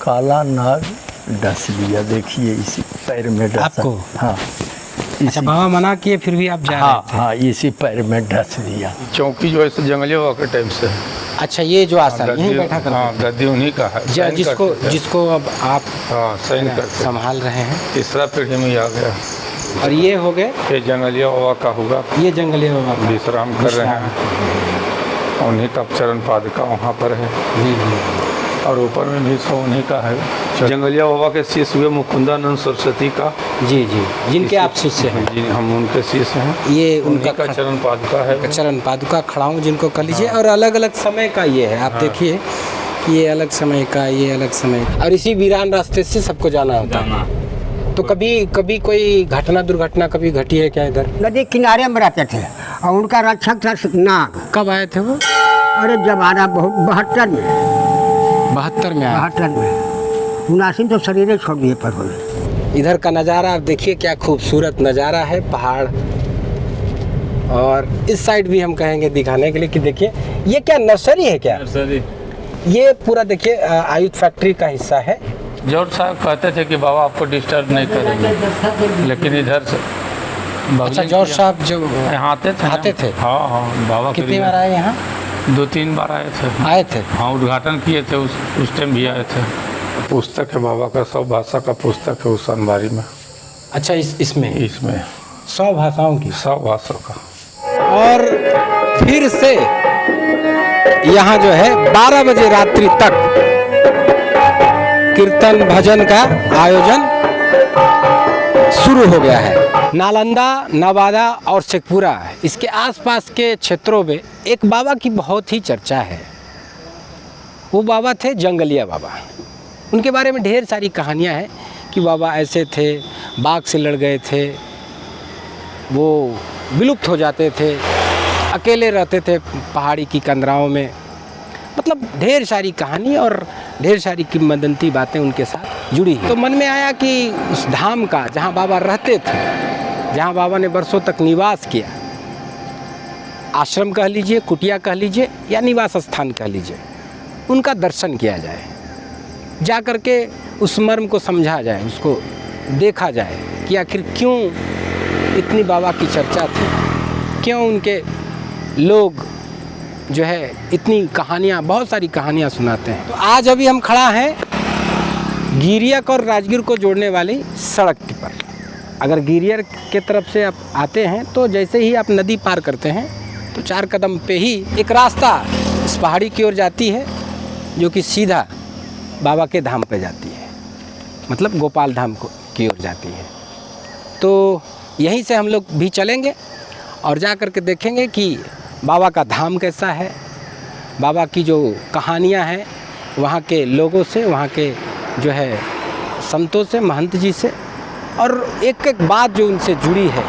काला नाग डस लिया, देखिए इसी पैर में डसा। आपको? हाँ। अच्छा, बाबा मना किए फिर भी आप जा रहे थे? हाँ, इसी पैर में डस लिया। चौकी जो है जंगली हवा के टाइम से। अच्छा, ये जो आसन यहीं बैठा करते? हाँ, गद्दी उन्हीं का है। जिसको अब आप हाँ सही करते संभाल रहे हैं। तीसरा पीढ़ी में आ गया। और ये हो गए, ये जंगलिया हवा का होगा। ये जंगली बाबा का विश्राम कर रहे हैं। उन्हीं का चरण पादुका वहाँ पर है। और ऊपर में भी सो उन्हीं का है। जंगलिया बाबा के शिष्य हुए मुकुंदानंद सरस्वती का। जी जी, जिनके आप शिष्य हैं। जी, हम उनके शिष्य हैं। ये उनका चरण पादुका है। चरण पादुका खड़ाऊँ जिनको कह लीजिए। और अलग अलग समय का ये है, आप देखिए, ये अलग समय का, ये अलग समय का। और इसी वीरान रास्ते से सबको जाना होता है। तो कभी कोई घटना दुर्घटना कभी घटी है क्या इधर? नदी किनारे में रहते थे और उनका रक्षक था नाग। कब आए थे वो? अरे जमाना बहुत 72 में। 72 में आए? 72 में। 79 तो शरीर छोड़ दिए पर हो। इधर का नज़ारा आप देखिए, क्या खूबसूरत नज़ारा है, पहाड़। और इस साइड भी हम कहेंगे दिखाने के लिए कि देखिए, ये क्या नर्सरी है क्या? नर्सरी। ये पूरा देखिए आयुध फैक्ट्री का हिस्सा है। जौहर साहब कहते थे कि बाबा आपको डिस्टर्ब नहीं करेंगे, लेकिन इधर से अच्छा, जौहर साहब जो आते थे। हाँ, बाबा कितनी बार आए यहाँ? 2-3 बार आए थे। हाँ, उद्घाटन किए थे, उस टाइम भी आए थे। पुस्तक है बाबा का, 100 भाषा का पुस्तक है उस अनबारी में। अच्छा, इसमें 100 भाषाओं की? 100 भाषा का। और फिर से यहाँ जो है 12 बजे रात्रि तक कीर्तन भजन का आयोजन शुरू हो गया है। नालंदा, नवादा और शेखपुरा, इसके आसपास के क्षेत्रों में एक बाबा की बहुत ही चर्चा है। वो बाबा थे जंगलिया बाबा। उनके बारे में ढेर सारी कहानियां हैं कि बाबा ऐसे थे, बाघ से लड़ गए थे, वो विलुप्त हो जाते थे, अकेले रहते थे पहाड़ी की कंदराओं में। मतलब ढेर सारी कहानी और ढेर सारी किंवदंती बातें उनके साथ जुड़ी हैं। तो मन में आया कि उस धाम का, जहाँ बाबा रहते थे, जहाँ बाबा ने बरसों तक निवास किया, आश्रम कह लीजिए, कुटिया कह लीजिए या निवास स्थान कह लीजिए, उनका दर्शन किया जाए। जा कर के उस मर्म को समझा जाए, उसको देखा जाए कि आखिर क्यों इतनी बाबा की चर्चा थी, क्यों उनके लोग जो है इतनी कहानियाँ, बहुत सारी कहानियाँ सुनाते हैं। तो आज अभी हम खड़ा हैं गिरियक और राजगीर को जोड़ने वाली सड़क पर। अगर गिरियक के तरफ से आप आते हैं तो जैसे ही आप नदी पार करते हैं तो 4 कदम पे ही एक रास्ता इस पहाड़ी की ओर जाती है, जो कि सीधा बाबा के धाम पे जाती है, मतलब गोपाल धाम की ओर जाती है। तो यहीं से हम लोग भी चलेंगे और जा कर के देखेंगे कि बाबा का धाम कैसा है, बाबा की जो कहानियाँ हैं वहाँ के लोगों से, वहाँ के जो है संतों से, महंत जी से, और एक एक बात जो उनसे जुड़ी है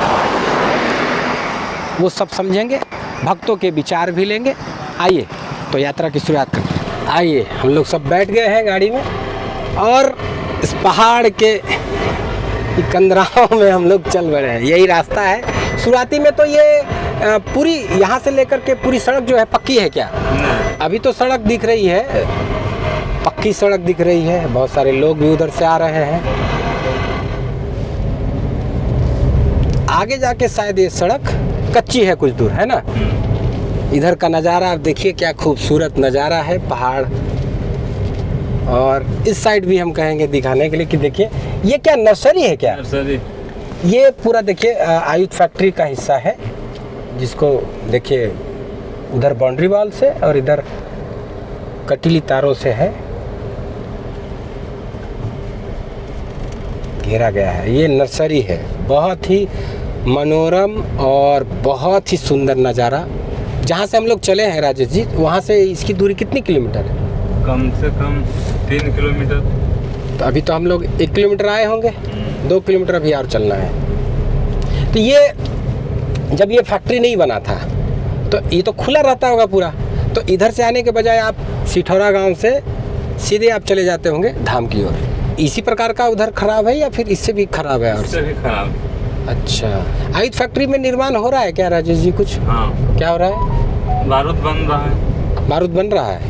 वो सब समझेंगे, भक्तों के विचार भी लेंगे। आइए तो यात्रा की शुरुआत करते हैं। आइए, हम लोग सब बैठ गए हैं गाड़ी में और इस पहाड़ के कंदराओं में हम लोग चल रहे हैं। यही रास्ता है। शुरुआती में तो ये पूरी यहाँ से लेकर के पूरी सड़क जो है पक्की है क्या? अभी तो सड़क दिख रही है, पक्की सड़क दिख रही है। बहुत सारे लोग भी उधर से आ रहे हैं। आगे जाके शायद ये सड़क कच्ची है, कुछ दूर है ना। इधर का नज़ारा आप देखिए, क्या खूबसूरत नज़ारा है, पहाड़। और इस साइड भी हम कहेंगे दिखाने के लिए कि देखिए, ये क्या नर्सरी है क्या? नर्सरी। ये पूरा देखिए आयुध फैक्ट्री का हिस्सा है, जिसको देखिए उधर बाउंड्री वॉल से और इधर कटीली तारों से है घेरा गया है। ये नर्सरी है। बहुत ही मनोरम और बहुत ही सुंदर नज़ारा। जहाँ से हम लोग चले हैं राजेश जी, वहाँ से इसकी दूरी कितनी किलोमीटर है? कम से कम 3 किलोमीटर। तो अभी तो हम लोग 1 किलोमीटर आए होंगे, 2 किलोमीटर अभी और चलना है। तो ये जब ये फैक्ट्री नहीं बना था तो ये तो खुला रहता होगा पूरा। तो इधर से आने के बजाय आप सिठौरा गांव से सीधे आप चले जाते होंगे धाम की ओर। इसी प्रकार का उधर खराब है या फिर इससे भी खराब है? और इससे भी खराब। अच्छा, आयुध फैक्ट्री में निर्माण हो रहा है क्या राजेश जी कुछ? हाँ। क्या हो रहा है? बारूद बन रहा है। बारूद बन रहा है।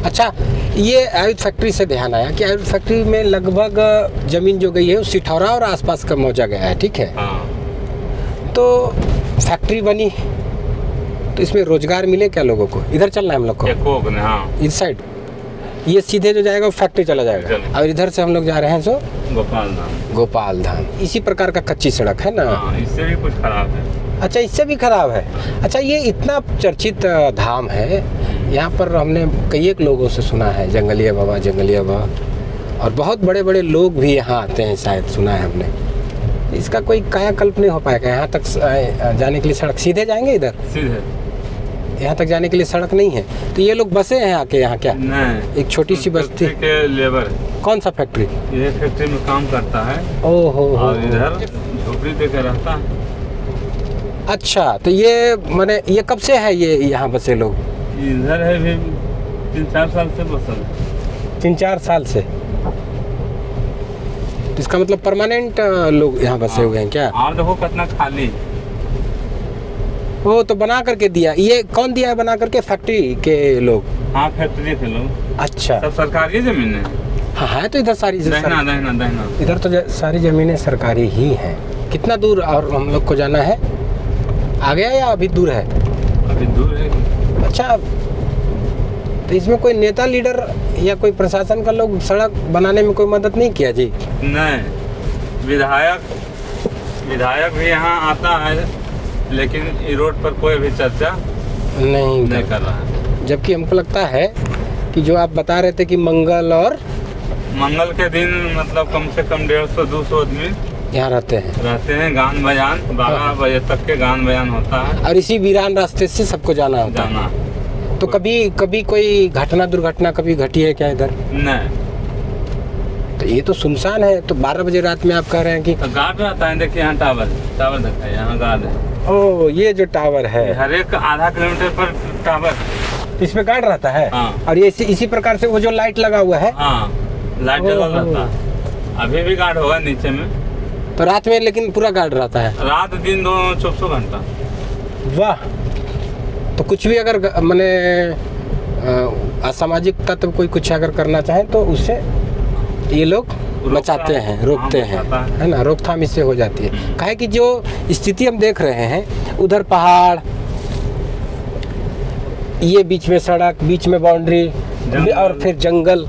अच्छा, ये आयुध फैक्ट्री से ध्यान आया कि आयुध फैक्ट्री में लगभग ज़मीन जो गई है वो सिठौरा और आसपास का मौजा गया है, ठीक है। हाँ। तो फैक्ट्री बनी तो इसमें रोजगार मिले क्या लोगों को? इधर चलना है हम लोग को, एकोग ने, हाँ, इस साइड ये सीधे जो जाएगा वो फैक्ट्री चला जाएगा, चलो। और इधर से हम लोग जा रहे हैं सो गोपाल धाम। गोपाल धाम। इसी प्रकार का कच्ची सड़क है ना? हाँ, इससे भी कुछ खराब है। अच्छा, इससे भी खराब है। अच्छा, ये इतना चर्चित धाम है, यहाँ पर हमने कई एक लोगों से सुना है जंगलिया बाबा, और बहुत बड़े बड़े लोग भी यहाँ आते हैं, शायद सुना है हमने। इसका कोई कायाकल्प नहीं हो पाएगा? यहाँ तक जाने के लिए सड़क सीधे जाएंगे? इधर सीधे यहाँ तक जाने के लिए सड़क नहीं है, तो ये लोग बसे हैं आके यहाँ क्या? नहीं, एक छोटी सी बस्ती के लेबर है। कौन सा फैक्ट्री? ये फैक्ट्री में काम करता है ओहो, और इधर झोपड़ी देकर रहता है। अच्छा, तो ये माने ये कब से है ये यहाँ बसे लोग? इधर है भी 3-4 साल से बसल। 3-4 साल से? इसका मतलब परमानेंट लोग यहाँ बसे हुए हैं क्या? और देखो कितना खाली। वो तो बना करके दिया। ये कौन दिया है बना करके? फैक्ट्री के लोग? हाँ, फैक्ट्री के लोग। अच्छा, सब सरकारी जमीन है। हाँ है तो इधर सारी दहना। इधर तो सारी जमीनें सरकारी ही हैं। कितना दूर और हम लोग को जाना है? आ गया या अभी दूर है? अभी दूर है। अच्छा, तो इसमें कोई नेता लीडर या कोई प्रशासन का लोग सड़क बनाने में कोई मदद नहीं किया जी? नहीं, विधायक भी यहाँ आता है, लेकिन इस रोड पर कोई भी चर्चा नहीं कर रहा है। जबकि हमको लगता है कि जो आप बता रहे थे कि मंगल के दिन मतलब कम से कम 150-200 आदमी यहाँ रहते हैं, गान बजान 12 बजे तक के गान बजान होता है, और इसी वीरान रास्ते से सबको जाना होता है। तो कभी कोई दुर्घटना कभी घटी है क्या इधर? नहीं। तो ये तो सुनसान है। तो 12 बजे रात में आप कह रहे हैं कि तो गार्ड रहता है। देखिए यहाँ टावर देखा है, यहाँ गार्ड है। ओ, ये जो टावर है, हर एक आधा किलोमीटर पर टावर, इसमें गार्ड रहता है। हाँ। और ये इसी प्रकार से वो जो लाइट लगा हुआ है, हाँ, लाइट जला रहता है। अभी भी गार्ड होगा नीचे में। तो रात में लेकिन पूरा गार्ड रहता है? रात दिन दोनों 24 घंटा। वाह। तो कुछ भी अगर मैंने असामाजिक तत्व कोई कुछ अगर करना चाहे तो उससे ये लोग बचाते हैं, रोकते हैं, है ना? रोकथाम इससे हो जाती है। काहे कि जो स्थिति हम देख रहे हैं, उधर पहाड़, ये बीच में सड़क, बीच में बाउंड्री, और फिर जंगल,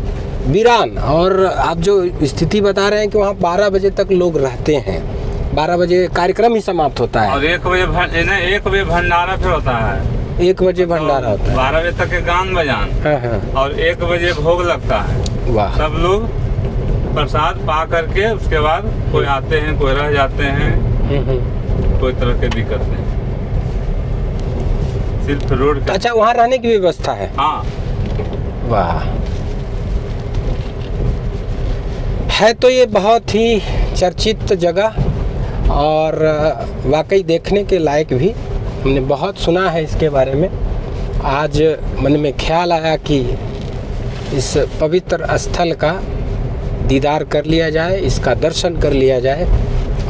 वीरान। और आप जो स्थिति बता रहे हैं कि वहाँ 12 बजे तक लोग रहते हैं, 12 बजे कार्यक्रम ही समाप्त होता है, और 1 बजे भंडारा फिर होता है। 1 बजे भंडारा होता है, 12 बजे तक के गान बजान। हाँ हाँ। और 1 बजे भोग लगता है। वाह। सब लोग प्रसाद पा करके उसके बाद कोई आते हैं, कोई रह जाते हैं, कोई तरह की दिक्कत नहीं, सिर्फ रोड का। अच्छा, वहाँ रहने की व्यवस्था है? हाँ। वाह। है तो ये बहुत ही चर्चित जगह और वाकई देखने के लायक भी। हमने बहुत सुना है इसके बारे में। आज मन में ख्याल आया कि इस पवित्र स्थल का दीदार कर लिया जाए, इसका दर्शन कर लिया जाए,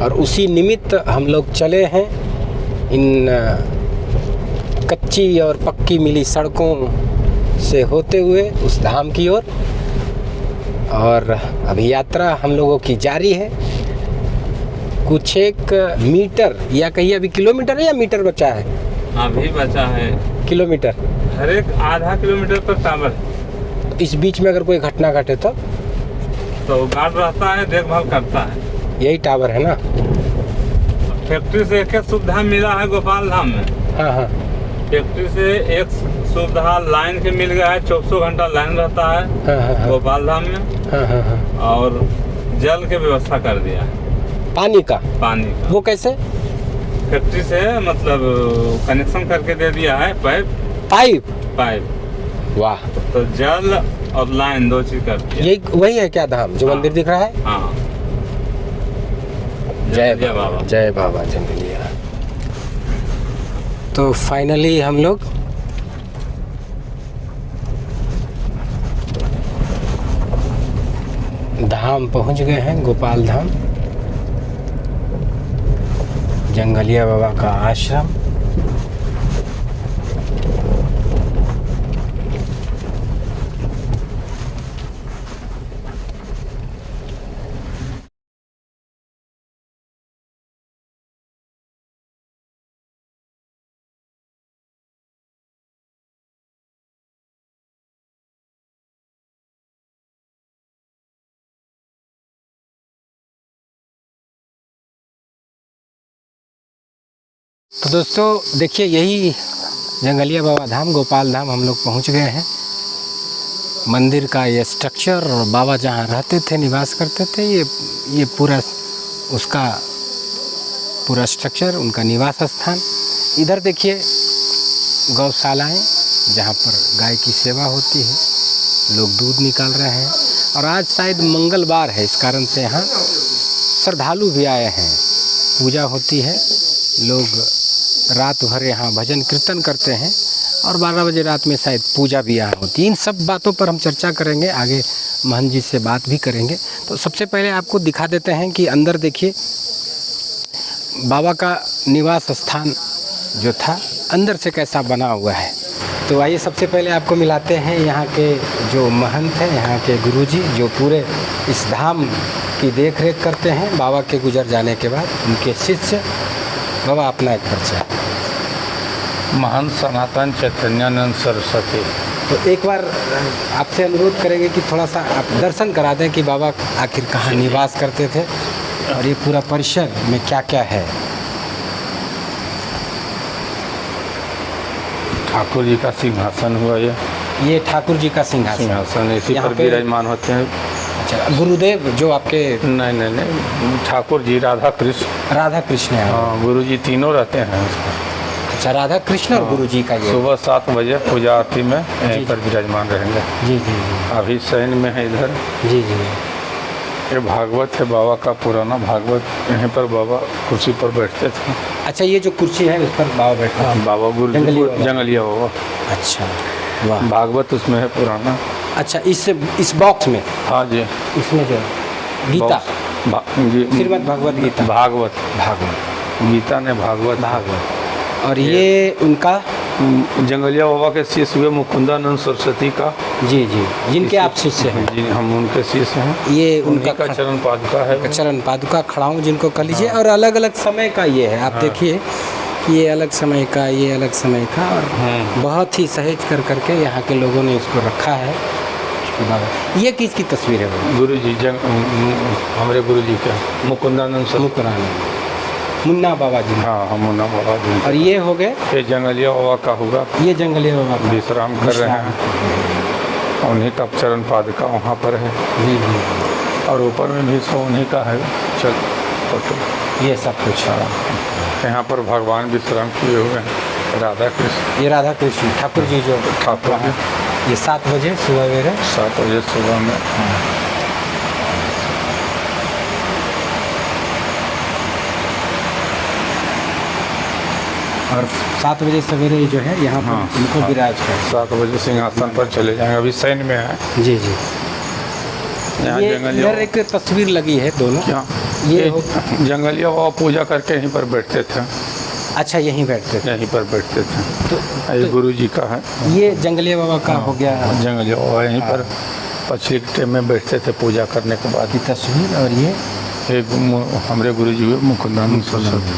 और उसी निमित्त हम लोग चले हैं इन कच्ची और पक्की मिली सड़कों से होते हुए उस धाम की ओर। और अभी यात्रा हम लोगों की जारी है। कुछ एक मीटर या कहिए अभी किलोमीटर है या मीटर बचा है? अभी बचा है किलोमीटर। हर एक आधा किलोमीटर पर टावर है। इस बीच में अगर कोई घटना घटे तो गार्ड रहता है, देखभाल करता है। यही टावर है ना? फैक्ट्री से एक सुविधा मिला है गोपाल धाम में। हाँ हाँ। फैक्ट्री से एक सुविधा लाइन के मिल गया है, 24 घंटा लाइन रहता है। हाँ हाँ हाँ। गोपाल धाम में। हाँ हाँ हाँ। और जल की व्यवस्था कर दिया है। पानी का? वो कैसे? फैक्ट्री से मतलब कनेक्शन करके दे दिया है, पाइप। वाह। तो जल और लाइन 2 चीज करती है। यही वही है क्या धाम जो मंदिर दिख रहा है? हाँ। जय बाबा, जय बाबा जंगलिया। तो फाइनली हम लोग धाम पहुंच गए हैं, गोपाल धाम, जंगलिया बाबा का आश्रम। तो दोस्तों देखिए, यही जंगलिया बाबा धाम, गोपाल धाम हम लोग पहुंच गए हैं। मंदिर का ये स्ट्रक्चर और बाबा जहाँ रहते थे, निवास करते थे, ये पूरा उसका पूरा स्ट्रक्चर, उनका निवास स्थान। इधर देखिए गौशालाएं जहाँ पर गाय की सेवा होती है, लोग दूध निकाल रहे हैं। और आज शायद मंगलवार है, इस कारण से यहाँ श्रद्धालु भी आए हैं, पूजा होती है, लोग रात भर यहाँ भजन कीर्तन करते हैं और 12 बजे रात में शायद पूजा भी यहाँ होती है। इन सब बातों पर हम चर्चा करेंगे, आगे महंत जी से बात भी करेंगे। तो सबसे पहले आपको दिखा देते हैं कि अंदर देखिए बाबा का निवास स्थान जो था अंदर से कैसा बना हुआ है। तो आइए सबसे पहले आपको मिलाते हैं यहाँ के जो महंत हैं, यहाँ के गुरुजी, जो पूरे इस धाम की देख रेख करते हैं बाबा के गुजर जाने के बाद, उनके शिष्य। बाबा अपना एक परिचय। महंत सनातन चैतन्यानंद सरस्वती। तो एक बार आपसे अनुरोध करेंगे कि थोड़ा सा आप दर्शन करा दें कि बाबा आखिर कहाँ निवास करते थे और ये पूरा परिसर में क्या क्या है। ठाकुर जी का सिंहासन हुआ ये ठाकुर जी का सिंहासन इसी यहाँ पर पे विराजमान होते हैं। अच्छा, गुरुदेव जो आपके? नहीं, ठाकुर जी, राधा कृष्ण। राधा कृष्ण है। हाँ, गुरु जी तीनों रहते हैं उसमें। अच्छा, राधा कृष्ण और गुरु जी का ये सुबह 7 बजे पूजा आरती में यहीं पर विराजमान रहेंगे। जी जी जी। अभी शयन में है इधर। जी जी। ये भागवत है बाबा का पुराना भागवत, यहीं पर बाबा कुर्सी पर बैठते थे। अच्छा, ये जो कुर्सी है उस पर बाबा बैठे हैं? बाबा गुरु जंगलिया बाबा। अच्छा, वाह। भागवत उसमें है पुराना। अच्छा, इस बॉक्स में? हाँ जी, इसमें जो गीता, श्रीमद् भगवत गीता। भागवत गीता ने भागवत। और ये उनका जंगलिया बाबा के शिष्य हुए मुकुंदानंद सरस्वती का। जी जी, जिनके आप शिष्य हैं? जी, हम उनके शिष्य हैं। ये उनका का चरण पादुका है। चरण पादुका खड़ाऊँ जिनको कह लीजिए। और अलग अलग समय का ये है, आप देखिए ये अलग समय का, ये अलग समय का, और बहुत ही सहेज कर करके यहाँ के लोगों ने इसको रखा है। ये किसकी तस्वीर है? गुरु जी, हमारे गुरु जी के मुकुंदानंद मुन्ना बाबा जी। हाँ, मुन्ना बाबा जी। और ये हो गए, ये जंगलिया बाबा का होगा। ये जंगलिया बाबा का विश्राम कर रहे हैं। उन्हीं का चरण पादुका वहाँ पर है। जी जी। और ऊपर में भी सो उन्हीं का है। चल फोटो, ये सब कुछ यहाँ पर भगवान विश्राम किए हुए हैं, राधा कृष्ण। ये राधा कृष्ण ठाकुर जी जो ठाकुर है। ये 7 बजे सुबह 7 बजे सुबह में। और 7 बजे सवेरे जो है यहाँ पर इनको विराज कर 7 बजे सिंहासन पर चले जाएंगे। अभी सैन में है। जी जी। यहाँ ये जंगलिया इधर एक तस्वीर लगी है दोनों। क्या? ये जंगलिया बाबा पूजा करके यहीं पर बैठते थे। अच्छा, यहीं बैठते थे? यहीं पर बैठते थे। तो गुरु जी का है। ये जंगलिया बाबा का हो गया। जंगलिया बाबा यहीं पर पछली टाइम में बैठते थे पूजा करने के बाद। की तस्वीर। और ये हमारे गुरु जी हुए मुकुंदानंद सरस्वती।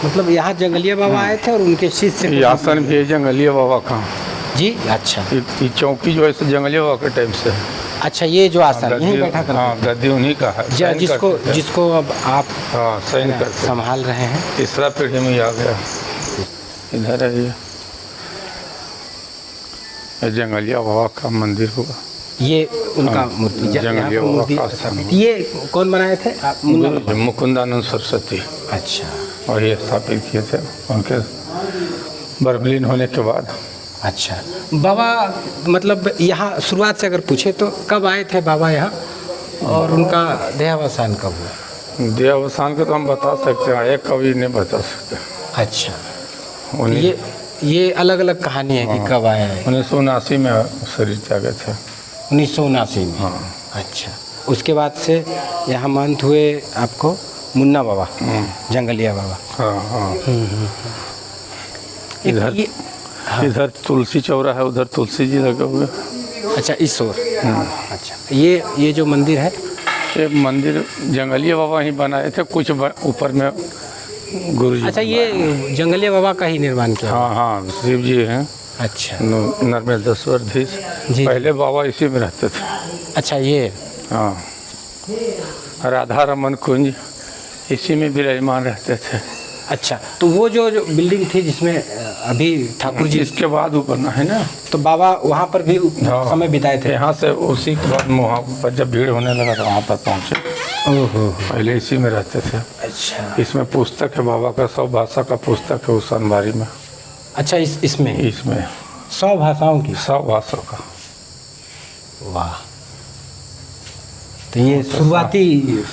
मतलब यहाँ जंगलिया बाबा आए थे और उनके शिष्य। आसन भी है जंगलिया बाबा का। जी, अच्छा। ये चौकी जो है जंगलिया बाबा के टाइम से। अच्छा, ये जो आसन यहीं बैठा करते? हाँ, गद्दी उन्हीं का है। जिसको अब आप सैन करते संभाल रहे हैं। तीसरा पीढ़ी में आ गया। इधर है ये जंगलिया बाबा का मंदिर हुआ। ये उनका मूर्ति, जंगलिया बाबा का स्थान। ये कौन बनाए थे? मुकुंदानंद सरस्वती। अच्छा। और ये स्थापित किए थे उनके बर्मलीन होने के बाद। अच्छा, बाबा मतलब यहाँ शुरुआत से अगर पूछे तो कब आए थे बाबा यहाँ, और उनका देहावसान कब हुआ? देहावसान के तो हम बता सकते हैं, एक कभी नहीं बता सकते। अच्छा, ये अलग अलग कहानी है कि कब आया है? 1979 में शरीर त्यागे थे। 1979 में? हाँ। अच्छा, उसके बाद से यहाँ महंत हुए आपको मुन्ना बाबा, जंगलिया बाबा। हाँ। इधर तुलसी चौरा है, उधर तुलसी जी लगे हुए। अच्छा, इस ओर। अच्छा, ये जो मंदिर है, ये मंदिर जंगलिया बाबा ही बनाए थे, कुछ ऊपर में गुरु जी। अच्छा, ये जंगलिया बाबा का ही निर्माण किया? हाँ, शिव जी हैं। अच्छा, नर्मदेश्वरधीश। पहले बाबा इसी में रहते थे। अच्छा, ये हाँ, राधा रमन कुंज इसी में विराजमान रहते थे। अच्छा, तो वो जो बिल्डिंग थी जिसमें अभी ठाकुर जी, इसके बाद ऊपर ना है ना, तो बाबा वहाँ पर भी हाँ। समय बिताए थे। यहाँ से उसी के बाद वहाँ पर जब भीड़ होने लगा तो वहाँ पर पहुँचे। ओहो, पहले इसी में रहते थे। अच्छा इसमें पुस्तक है बाबा का, 100 भाषा का पुस्तक है उस अलमारी में। अच्छा, इसमें इसमें 100 भाषाओं की। 100 भाषा का। वाह, तो ये शुरुआती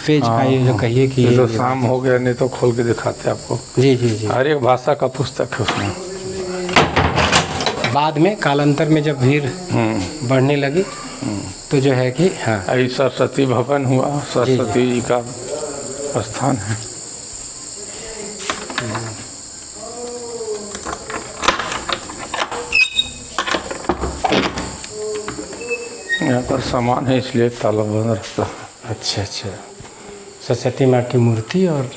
फेज का ये जो कहिए कि ये तो शाम हो गया, नहीं तो खोल के दिखाते आपको। जी जी जी। हर एक भाषा का पुस्तक है उसमें। बाद में कालांतर में जब भीड़ बढ़ने लगी तो जो है कि हाँ, अभी सरस्वती भवन हुआ, सरस्वती जी का स्थान है। यहाँ पर सामान है इसलिए ताला बंद रहता है। अच्छा अच्छा, सरस्वती माँ की मूर्ति और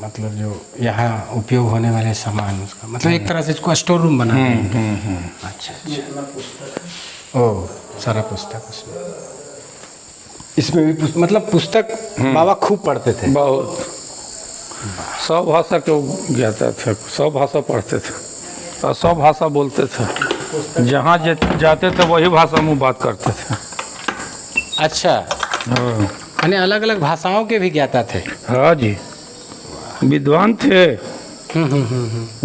मतलब जो यहाँ उपयोग होने वाले सामान, उसका मतलब एक तरह से इसको स्टोर रूम बना दिया। अच्छा अच्छा, ओह, सारा पुस्तक उसमें, इसमें भी मतलब पुस्तक बाबा खूब पढ़ते थे। बहुत 100 भाषा के ज्ञाता थे, 100 भाषा पढ़ते थे और 100 भाषा बोलते थे। जहाँ जाते थे वही भाषा में बात करते थे। अच्छा, यानी अलग अलग भाषाओं के भी ज्ञाता थे। हाँ जी, विद्वान थे।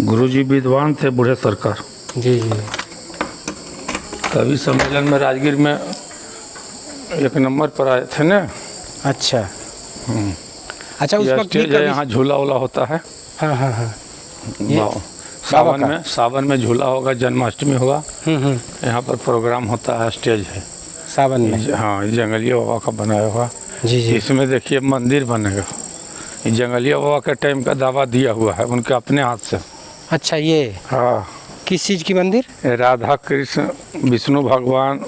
गुरुजी विद्वान थे, बूढ़े सरकार। जी जी। कवि सम्मेलन में राजगीर में 1 नंबर पर आए थे ना। अच्छा अच्छा, उस यह वक्त भी स्टेज है, कभी- यहाँ झूला वूला होता है। हाँ हाँ हाँ, ये सावन का? में, सावन में झूला होगा, जन्माष्टमी होगा। यहाँ पर प्रोग्राम होता है, स्टेज है सावन में। हाँ, जंगलिया बाबा का बनाया हुआ। जी जी। इसमें देखिए मंदिर बनेगा। ये जंगलिया बाबा के टाइम का दावा दिया हुआ है उनके अपने हाथ से। अच्छा, ये हाँ, किस चीज़ की मंदिर? राधा कृष्ण विष्णु भगवान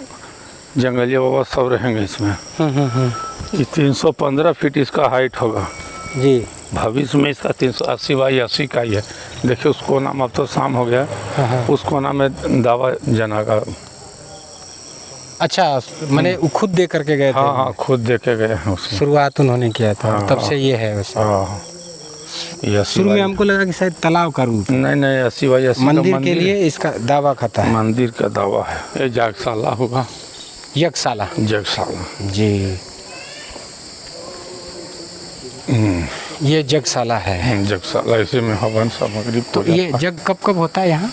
जंगलिया बाबा सब रहेंगे इसमें। ये 315 फीट इसका हाइट होगा। जी। भविष्य में इसका 380 बाई 80 का ही है। देखिए उस कोना में, अब तो शाम हो गया, उस कोना में दावा जनागा। अच्छा, मैंने वो खुद दे करके गए थे। हाँ हाँ, खुद देखे गए हैं उसमें। शुरुआत उन्होंने किया था, हाँ, तब से ये है वैसे। हाँ, ये 80 शुरू में बाई- हमको लगा कि शायद तालाब का रूप है। नहीं 80 बाई 80 का मंदिर के लिए इसका दावा खाता है। मंदिर का दावा है। ये जागशाला होगा, यज्ञशाला। जगशाला। जी, ये यज्ञशाला है। जगशाला, इसी में हवन सामग्री तो पूजा ये यज्ञ कब कब होता है यहाँ?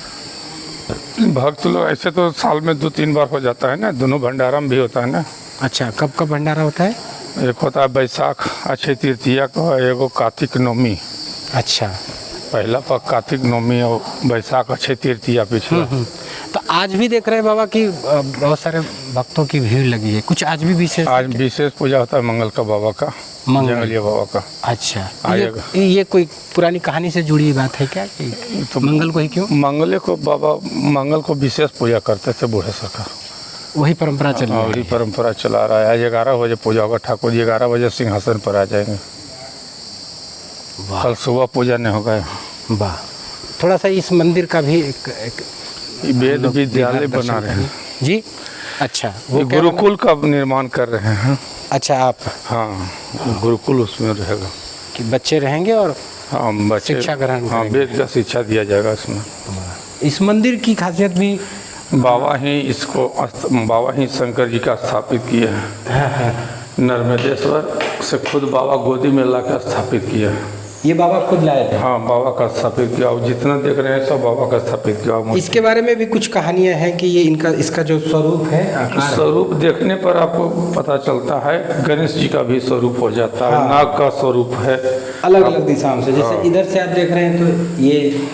भक्त लोग ऐसे तो साल में 2-3 बार हो जाता है ना। दोनों भंडारा में भी होता है ना। अच्छा, कब कब भंडारा होता है? एक होता है बैसाख अक्षय तृतीया का, एगो कार्तिक नवमी। अच्छा, पहला पर कार्तिक नवमी और बैसाख अक्षय तृतीया पिछला। तो आज भी देख रहे हैं बाबा कि बहुत सारे भक्तों की भीड़ लगी है। कुछ आज भी विशेष? आज विशेष पूजा होता है मंगल का बाबा का, जंगलिया बाबा का। अच्छा, आएगा। ये कोई पुरानी कहानी से जुड़ी बात है क्या कि तो मंगल को ही क्यों? मंगले को बाबा, मंगल को विशेष पूजा करते थे बूढ़े सरकार। वही परंपरा चल रही और है। ये परंपरा चला रहा है। आज 11 बजे पूजा होगा। ठाकुर जी 11 बजे सिंहासन पर आ जाएंगे। वाह कल सुबह पूजा नहीं होगा। वाह, थोड़ा सा इस मंदिर का भी एक वेद विद्यालय बना रहे हैं जी। अच्छा, ये वो क्या गुरुकुल का निर्माण कर रहे हैं। अच्छा, आप हाँ, गुरुकुल उसमें रहेगा। कि बच्चे रहेंगे और हाँ, बच्चे शिक्षा ग्रहण हाँ, करेंगे। वेद का शिक्षा दिया जाएगा इसमें। इस मंदिर की खासियत भी बाबा ही इसको, बाबा ही शंकर जी का स्थापित किए हैं। नर्मदेश्वर से खुद बाबा गोदी में ला कर स्थापित किया है। ये बाबा खुद लाए थे। हाँ, बाबा का स्थापित किया। और जितना देख रहे हैं सब बाबा का स्थापित किया। इसके बारे में भी कुछ कहानियां हैं कि ये इसका जो स्वरूप है, आकार है। स्वरूप देखने पर आपको पता चलता है। गणेश जी का भी स्वरूप हो जाता है। हाँ। नाग का स्वरूप है। अलग अलग दिशाओं से, जैसे इधर से आप देख रहे हैं तो ये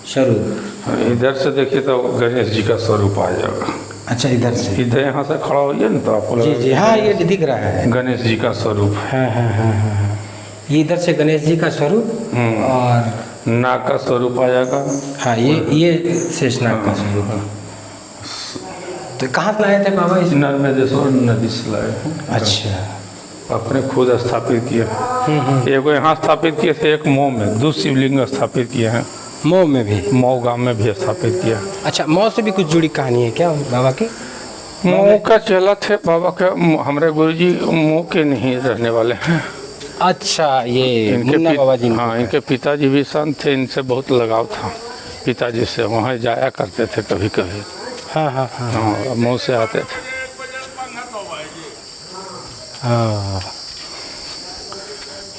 स्वरूप, इधर से देखिए तो गणेश जी का स्वरूप आ जाएगा। अच्छा इधर से, इधर यहाँ से खड़ा होइए ना तो आपको जी लगेगा जी, हाँ ये दिख रहा है। गणेश जी का स्वरूप है। हाँ हाँ हाँ हाँ हाँ, ये इधर से गणेश जी का स्वरूप और नाग का स्वरूप आ जाएगा। हाँ ये शेषनाग का स्वरूप है। तो कहाँ से लाए थे बाबा इस? नर्मदेश्वर नदी से लाए हैं। अच्छा, अपने खुद स्थापित किए। एगो यहाँ स्थापित किए थे, एक मऊ में 2 शिवलिंग स्थापित किए हैं। मऊ में भी? मऊ गांव में भी स्थापित किया। अच्छा, मऊ से भी कुछ जुड़ी कहानी है क्या बाबा की? मऊ का चेला थे बाबा के। हमारे गुरुजी मऊ के नहीं रहने वाले हैं। अच्छा, ये मुन्ना बाबा जी। हाँ, इनके पिताजी भी संत थे, इनसे बहुत लगाव था पिताजी से, वहाँ जाया करते थे कभी कभी। हाँ हाँ हाँ हाँ, मुँह से आते थे। हाँ।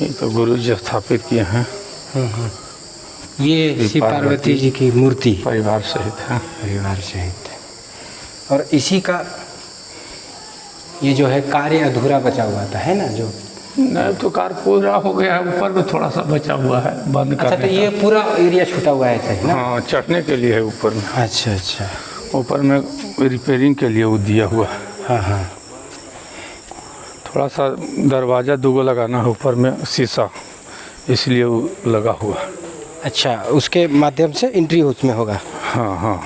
ये तो गुरु जी स्थापित किए हैं ये श्री पार्वती जी की मूर्ति परिवार सहित है। परिवार सहित। और इसी का ये जो है कार्य अधूरा बचा हुआ था, है ना? जो नहीं तो कार पूरा हो गया है, ऊपर में थोड़ा सा बचा हुआ है बंद अच्छा, करने तो ये पूरा एरिया छूटा हुआ है, सही का। ना? हाँ, चढ़ने के लिए है ऊपर में। अच्छा अच्छा। ऊपर में रिपेयरिंग के लिए वो दिया हुआ है। हाँ हाँ। थोड़ा सा दरवाज़ा दूगो लगाना है ऊपर में शीशा, इसलिए वो लगा हुआ है। अच्छा, उसके माध्यम से एंट्री उसमें होगा। हाँ हाँ।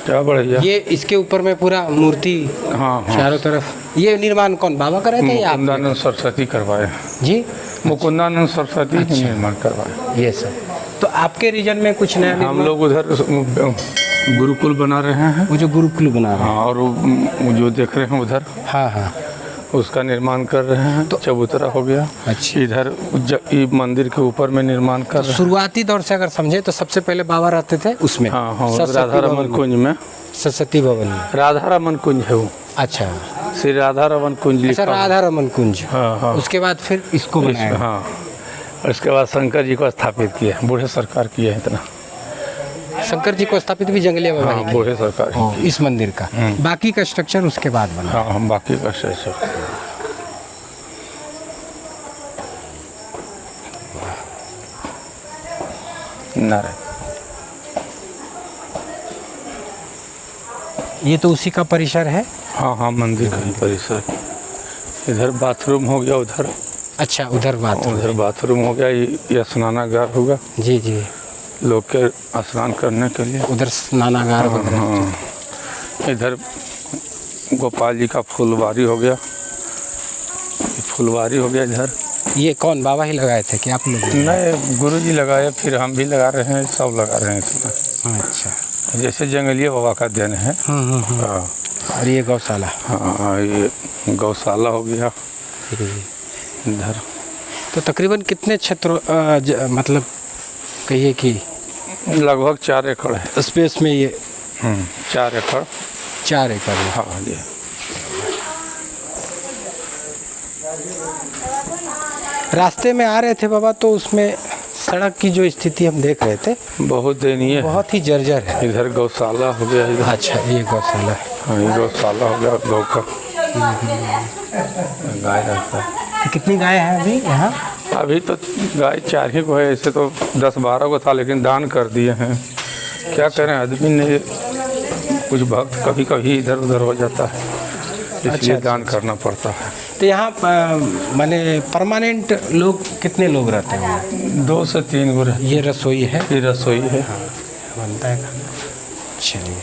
क्या बढ़िया। ये इसके ऊपर में पूरा मूर्ति हाँ हाँ। चारों तरफ। ये निर्माण कौन, बाबा कर रहे थे या आप? मुकुंदानंद सरस्वती करवाए। जी, मुकुंदानंद सरस्वती ही निर्माण करवाए। ये सब। तो आपके रीजन में कुछ नया हम निर्माण? लोग उधर गुरुकुल बना रहे हैं। वो जो गुरुकुल बना रहे हैं। हाँ, और वो जो देख रहे हैं उधर, हाँ हाँ। उसका निर्माण कर रहे हैं। तो चबूतरा हो गया। अच्छा। इधर मंदिर के ऊपर में निर्माण कर रहे हैं। शुरुआती दौर से अगर समझे तो सबसे पहले बाबा रहते थे उसमें। हाँ हाँ, सरस्वती राधा रमन भवन में। कुंज में। सरस्वती भवन में। राधा रमन कुंज है वो। अच्छा। श्री राधा रमन कुंज लिखा अच्छा, हुआ। राधा रमन कुंज। हाँ हाँ। उसके बाद फिर इसको बनाया। हाँ, और उसके बाद शंकर जी को स्थापित किया, बूढ़े सरकार किया है इतना। शंकर जी को स्थापित भी जंगलिया बाबा ही हाँ, बूढ़े सरकार किया। की। इस मंदिर का बाकी का स्ट्रक्चर उसके बाद बना। हाँ, हम बाकी का से नारायण। ये तो उसी का परिसर है। हाँ हाँ, मंदिर का ही परिसर। इधर बाथरूम हो गया, उधर अच्छा, उधर बात। उधर बाथरूम हो गया। ये स्नानागार होगा जी जी। लोग के स्नान करने के लिए। उधर स्नानागार वगैरह। हाँ, इधर गोपाल जी का फुलवारी हो गया। फुलवारी हो गया इधर। ये कौन, बाबा ही लगाए थे कि आप लोग? नहीं, गुरु जी लगाए, फिर हम भी लगा रहे हैं, सब लगा रहे हैं इसमें। अच्छा। जैसे जंगलिया बाबा का देन है। हाँ। और ये गौशाला। हाँ, ये गौशाला हो गया इधर। तो तकरीबन कितने क्षेत्रों मतलब कहिए कि लगभग 4 एकड़ है स्पेस में ये? 4 एकड़। 4 एकड़ में। हाँ जी। रास्ते में आ रहे थे बाबा, तो उसमें सड़क की जो स्थिति हम देख रहे थे बहुत दयनीय है। बहुत ही जर्जर है। इधर गौशाला हो गया इधर। अच्छा, ये गौशाला है। हाँ, ये गौशाला हो गया। गौ का गाय रहता है। तो कितनी गाय हैं अभी यहाँ? अभी तो गाय 4 ही को है, ऐसे तो 10-12 को था, लेकिन दान कर दिए हैं। क्या करें, आदमी ने कुछ भक्त कभी कभी इधर उधर हो जाता है, इसलिए दान करना पड़ता है। तो यहाँ माने परमानेंट लोग कितने लोग रहते हैं? 2 से 3 गो। ये रसोई है? ये रसोई है। बनता है खाना। चलिए,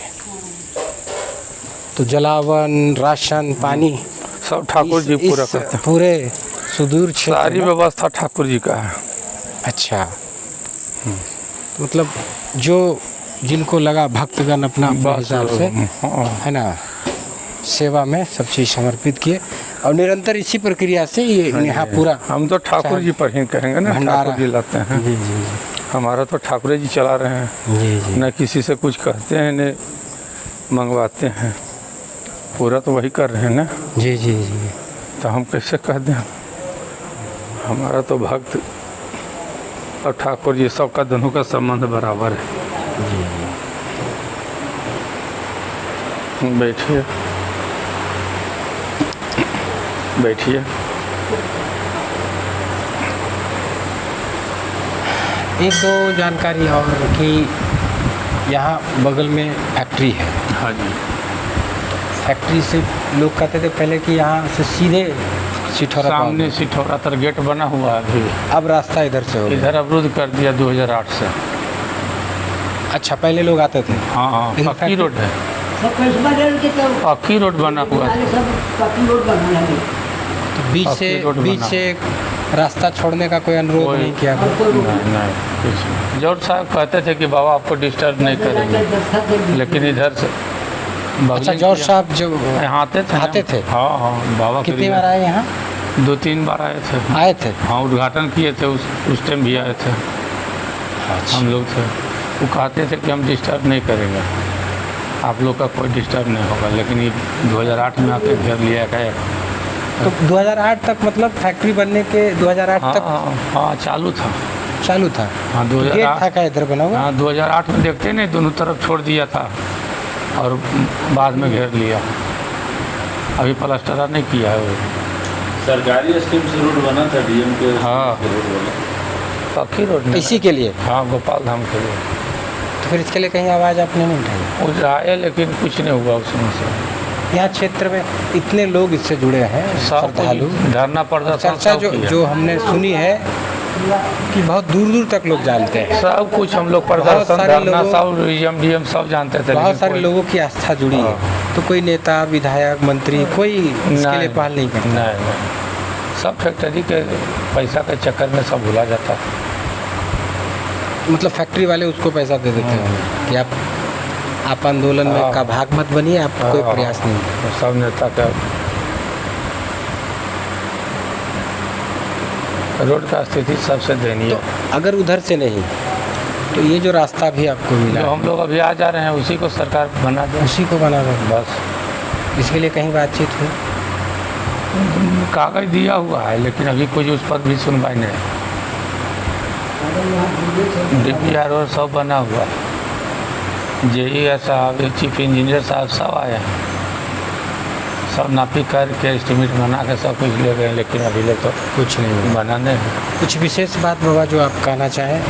तो जलावन, राशन, पानी सब ठाकुर जी पूरा इस करते हैं। पूरे सुदूर क्षेत्र सारी में? व्यवस्था ठाकुर जी का है। अच्छा। तो मतलब जो जिनको लगा भक्तगण अपना हिसाब से, है ना, सेवा में सब चीज़ समर्पित किए और निरंतर इसी प्रक्रिया से ये यहाँ पूरा। हम तो ठाकुर जी पर ही कहेंगे ना, ठाकुर जी लाते हैं। जी जी हमारा तो ठाकुर जी चला रहे हैं। जी जी। न किसी से कुछ कहते हैं न मंगवाते हैं, पूरा तो वही कर रहे हैं ना। जी जी जी। तो हम कैसे कह दें? हमारा तो भक्त और ठाकुर जी सबका दोनों का संबंध बराबर है। बैठिए बैठिए। एक दो जानकारी और कि यहाँ बगल में फैक्ट्री है। हाँ जी। फैक्ट्री से लोग कहते थे पहले कि यहाँ से सीधे सिठौरा सामने सिठौरा तर गेट बना हुआ है अभी। अब रास्ता इधर से हो गया। इधर अवरुद्ध कर दिया 2008 से। अच्छा, पहले लोग आते थे। हाँ हाँ, लेकिन पक्की रोड है। सब कस्बा डेल के तो पक्की रोड बना हुआ है। सब पक्की रोड बना है। तो बीच पक्की रोड से बना। रास्ता छोड़ने का कोई अनुरोध कोई- नहीं किया? नहीं नहीं कुछ नहीं। जौहर साहब कहते थे कि बाबा आपको डिस्टर्ब नहीं करेंगे, लेकिन इधर से अच्छा, बगलिंग जौहर किया। साहब जो यहाँ आते थे ना। आते थे? हाँ हाँ, बाबा के कितनी लिए बार आए यहाँ? 2-3 बार आए थे। आए थे। हाँ, उद्घाटन किए थे, उस टाइम भी आए थे, हम लोग थे। वो कहते थे कि हम डिस्टर्ब नहीं करेंगे, आप लोग का कोई डिस्टर्ब नहीं होगा, लेकिन ये 2008 में आके घेर लिया गया। तो 2008 तक, मतलब फैक्ट्री बनने के 2008 हाँ तक हाँ हाँ, चालू था। चालू था? हाँ, गेट 2008 था क्या इधर बना हुआ? हाँ, 2008 में देखते नहीं, दोनों तरफ छोड़ दिया था और बाद में घेर लिया। अभी प्लास्टर नहीं किया है वो। सरकारी स्कीम से रोड बना था, डीएम के हाँ। रोड बना। पक्की रोड नहीं। इसी के लिए? हाँ, गोपाल धाम के लिए तो फिर इसके लिए कहीं आवाज़ आपने नहीं उठाई? वो आए, लेकिन कुछ नहीं हुआ उसमें से। यहाँ क्षेत्र में इतने लोग इससे जुड़े हैं, सब श्रद्धालु। धरना प्रदर्शन चर्चा सब किया। जो हमने सुनी है कि बहुत दूर दूर तक लोग जानते हैं, सब कुछ हम लोग बहुत प्रदर्शन सारे धरना लोगों- सब डीएम डीएम सब जानते थे, बहुत लेकिन सारे कोई- लोगों की आस्था जुड़ी है। तो कोई नेता, विधायक, मंत्री कोई इसके लिए पहल नहीं करता? नहीं नहीं, सब फैक्ट्री के पैसा के चक्कर में सब भुला जाता है। मतलब फैक्ट्री वाले उसको पैसा दे देते हैं कि आप आंदोलन में हाँ। का भाग मत बनिए, आप कोई हाँ, प्रयास नहीं करें। सब नेता का रोड का स्थिति सबसे दयनीय तो अगर उधर से नहीं, तो ये जो रास्ता भी आपको मिला जो हम लोग अभी आ जा रहे हैं उसी को सरकार बना दे उसी को बना दो। बस। इसके लिए कहीं बातचीत हुई? कागज दिया हुआ है, लेकिन अभी कोई उस पर भी सुनवाई नहीं है। DPR और सब बना हुआ है, JE साहब, चीफ इंजीनियर साहब सब आए हैं, सब नापी करके एस्टिमेट बना के सब कुछ ले गए, लेकिन अभी ले तो कुछ नहीं हुआ। बनाने हैं। कुछ विशेष बात बाबा जो आप कहना चाहें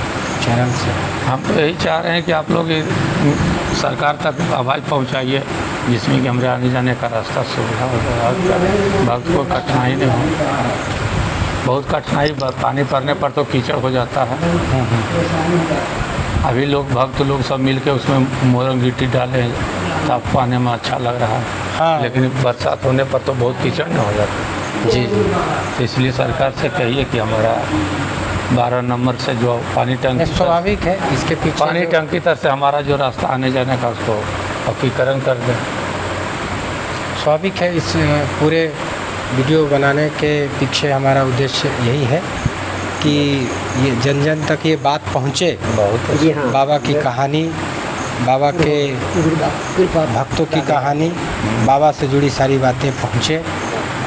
चैनल से? हम तो यही चाह रहे हैं कि आप लोग ये सरकार तक आवाज़ पहुंचाइए, जिसमें कि हमारे आने जाने का रास्ता सुविधा हो जाए और भक्त को कठिनाई नहीं हो। बहुत कठिनाई, पानी पड़ने पर तो कीचड़ हो जाता है। अभी लोग भक्त लोग सब मिल के उसमें मोरंग गिट्टी डाले हैं, तब पाने में अच्छा लग रहा है। हाँ। लेकिन बरसात होने पर तो बहुत कीचड़ नहीं हो जाता। जी जी। तो इसलिए सरकार से कहिए कि हमारा 12 नंबर से जो पानी ये टंकी स्वाभाविक है, इसके पीछे पानी जो- टंकी तक से हमारा जो रास्ता आने जाने का उसको पक्कीकरण कर दें। स्वाभाविक है। इस पूरे वीडियो बनाने के पीछे हमारा उद्देश्य यही है कि ये जन जन तक ये बात पहुँचे, बहुत जी हाँ। बाबा की कहानी, बाबा के कृपा भक्तों की कहानी, बाबा से जुड़ी सारी बातें पहुँचे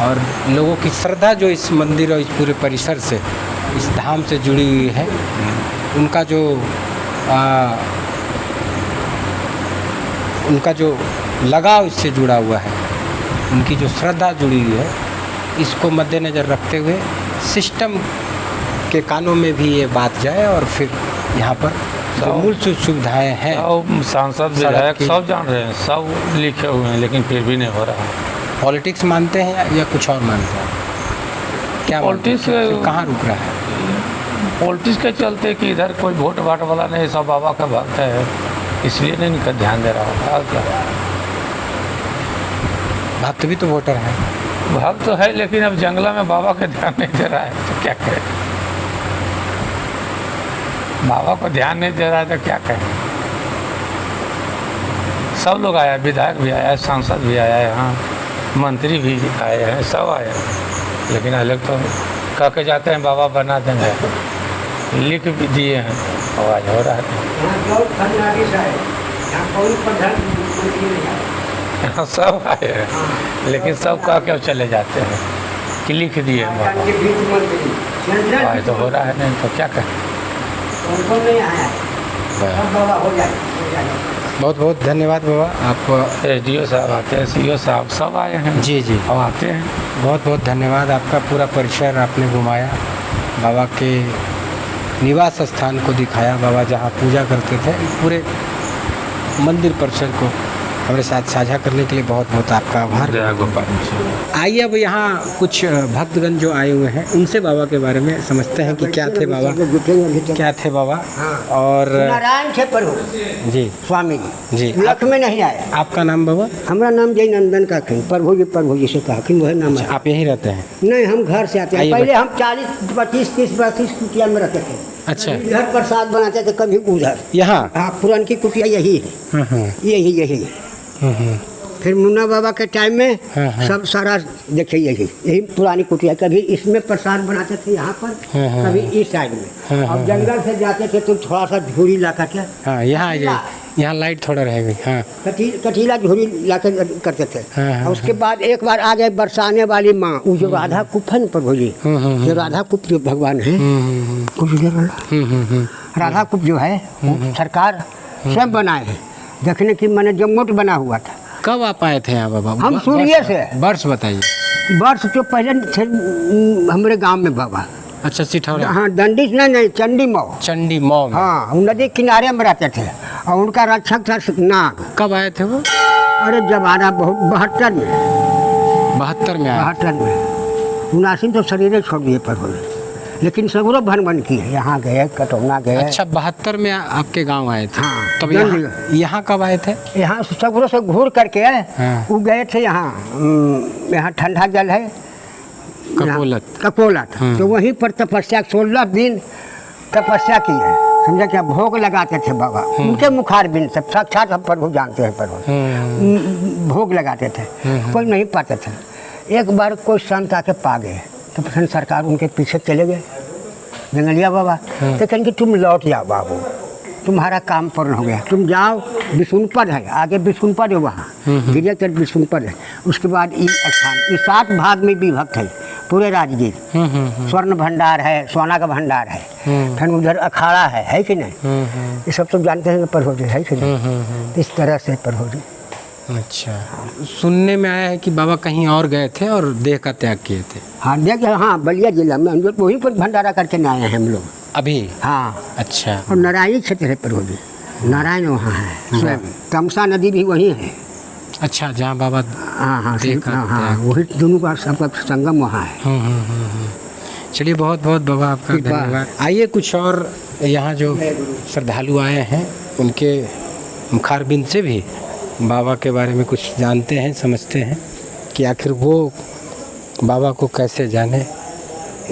और लोगों की श्रद्धा जो इस मंदिर और इस पूरे परिसर से, इस धाम से जुड़ी हुई है, उनका जो लगाव इससे जुड़ा हुआ है, उनकी जो श्रद्धा जुड़ी हुई है, इसको मद्देनज़र रखते हुए सिस्टम के कानों में भी ये बात जाए और फिर यहाँ पर जो मूल सुविधाएँ हैं, सब सांसद सड़क विधायक की- सब जान रहे हैं, सब लिखे हुए हैं, लेकिन फिर भी नहीं हो रहा। पॉलिटिक्स मानते हैं या कुछ और मानते हैं? क्या पॉलिटिक्स- मानते हैं? फिर कहाँ रुक रहा है? पॉलिटिक्स के चलते कि इधर कोई वोट वाट वाला नहीं, सब बाबा का भक्त है, इसलिए नहीं इनका ध्यान दे रहा होगा। और क्या, भक्त भी तो वोटर है। भक्त तो है, लेकिन अब जंगला में बाबा का ध्यान नहीं दे रहा है तो क्या करें। बाबा को ध्यान नहीं दे रहा है तो क्या करें। सब लोग आए, विधायक भी आया है, सांसद भी आया है, यहाँ मंत्री भी आए हैं, सब आए हैं, लेकिन अलग तो कह के जाते हैं बाबा बना देंगे, लिख भी दिए हैं, आवाज़ हो रहा है। यहाँ सब आए हैं, लेकिन सब कह के चले जाते हैं कि लिख दिए हैं बाबा, आवाज़ तो हो रहा है नहीं तो क्या करें। बहुत बहुत धन्यवाद बाबा। आप SDO साहब आते हैं, CO साहब सब आए हैं, जी जी, अब आते हैं। बहुत बहुत धन्यवाद। आपका पूरा परिसर आपने घुमाया, बाबा के निवास स्थान को दिखाया, बाबा जहाँ पूजा करते थे, पूरे मंदिर परिसर को हमारे साथ साझा करने के लिए बहुत बहुत आपका आभार। जय गोपाल जी। आइए अब यहाँ कुछ भक्तगण जो आए हुए हैं उनसे बाबा के बारे में समझते हैं कि क्या थे बाबा, क्या थे बाबा। और नारायण थे प्रभु जी स्वामी जी, लख में नहीं आए। आपका नाम बाबा? हमारा नाम जय नंदन का खिन प्रभु जी से कहा खिन वह नाम है। आप यहीं रहते हैं? नहीं, हम घर से आते हैं। आइए पहले हम 40, 25, 30, 32 कुटिया में रहते थे। अच्छा, इधर प्रसाद बनाते थे, कभी उधर। यहाँ? हाँ, पुरान की कुटिया यही है, यही। फिर मुन्ना बाबा के टाइम में सब सारा देखिए यही पुरानी कुटिया। कभी इसमें प्रसाद बनाते थे यहाँ पर, कभी इस साइड में। और जंगल से जाते थे तो थोड़ा सा झूरी ला करके, हाँ यहाँ यहाँ लाइट थोड़ा रहेगी। हाँ, कटीला झूरी ला कर करते थे। और उसके बाद एक बार आ गए बरसाने वाली माँ, वो जो राधा कुप है ना प्रभु जी, जो राधा कुप जो भगवान है, राधा कुप जो है वो सरकार स्वयं बनाए हैं, देखने की मैंने जम्मूट बना हुआ था। कब आप आए थे यहाँ बाबा? हम सूर्य से। वर्ष बताइए। वर्ष जो पहले थे हमारे गांव में बाबा। अच्छा, सिठौरा? हाँ, दंडिश नहीं, चंडी मऊ। चंडी मऊ? हाँ, वो नदी किनारे में रहते थे और उनका रक्षक था नाग। कब आए थे वो? अरे जब आना बहुत 72 में। 72 में आए? 72 में। 79 तो शरीर छोड़ दिए पर हुए, लेकिन सगुरो भन की है। यहाँ गए, कटौना गए। अच्छा, 72 में आपके गांव आए थे? हाँ, तब यहाँ कब आए थे? यहाँ सगुरो से घूर करके हाँ। वो गए थे यहाँ ठंडा जल है ककोलत। तो वहीं पर तपस्या 16 दिन तपस्या की है, समझा क्या। भोग लगाते थे बाबा, उनके मुखार बिन सब साक्षात हम प्रभु जानते हैं प्रभु। भोग लगाते थे, कोई नहीं पाते थे। एक बार कोई संत आके पा गए तो प्रसन्न सरकार उनके पीछे चले गए जंगलिया बाबा। तो कहें कि तुम लौट जाओ बाबू, तुम्हारा काम पूर्ण हो गया, तुम जाओ। विष्णुपद है आगे, विष्णुपद है वहाँ, गिरिया तर विष्णुपद है। उसके बाद ये स्थान, ये 7 भाग में विभक्त है पूरे राजगीर। स्वर्ण भंडार है, सोना का भंडार है, फिर उधर अखाड़ा है कि नहीं? ये सब तो जानते हैं प्रभु है कि नहीं? इस तरह से प्रभु जी। अच्छा, सुनने में आया है कि बाबा कहीं और गए थे और देह का त्याग किए थे। हाँ, देख, हाँ, बलिया जिला में हम लोग वहीं पर भंडारा करके न आए हैं हम लोग अभी। हाँ, अच्छा। और नारायण क्षेत्र है प्रभु जी, नारायण वहाँ है स्वयं। तमसा नदी भी वहीं है। अच्छा, जहाँ बाबा हाँ हाँ देह का हाँ, वही दोनों का सबका संगम वहाँ है। चलिए, बहुत बहुत बाबा आपका धन्यवाद। आइए कुछ और यहाँ जो श्रद्धालु आए हैं उनके मुखारबिंद से भी बाबा के बारे में कुछ जानते हैं, समझते हैं कि आखिर वो बाबा को कैसे जाने,